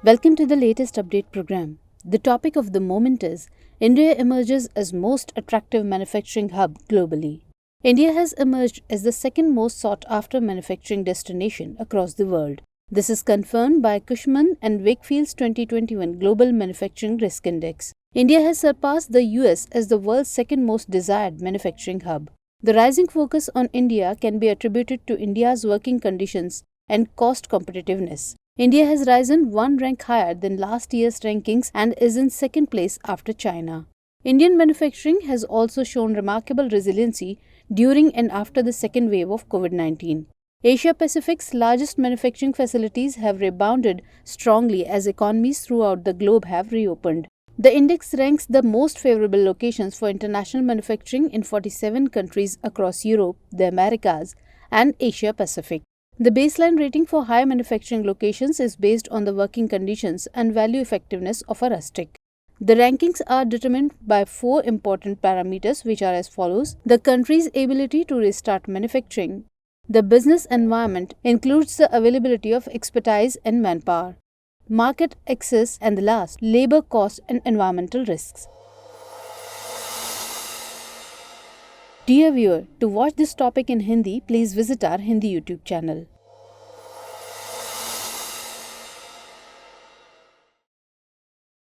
Welcome to the latest update program. The topic of the moment is India emerges as most attractive manufacturing hub globally. India has emerged as the second most sought after manufacturing destination across the world. This is confirmed by Cushman and Wakefield's 2021 Global Manufacturing Risk Index. India has surpassed the US as the world's second most desired manufacturing hub. The rising focus on India can be attributed to India's working conditions and cost competitiveness. India has risen one rank higher than last year's rankings and is in second place after China. Indian manufacturing has also shown remarkable resiliency during and after the second wave of COVID-19. Asia Pacific's largest manufacturing facilities have rebounded strongly as economies throughout the globe have reopened. The index ranks the most favorable locations for international manufacturing in 47 countries across Europe, the Americas, and Asia Pacific. The baseline rating for high manufacturing locations is based on the working conditions and value effectiveness of a rustic. The rankings are determined by four important parameters which are as follows: the country's ability to restart manufacturing, the business environment includes the availability of expertise and manpower, market access, and the last, labor cost and environmental risks. Dear viewer, to watch this topic in Hindi, please visit our Hindi YouTube channel.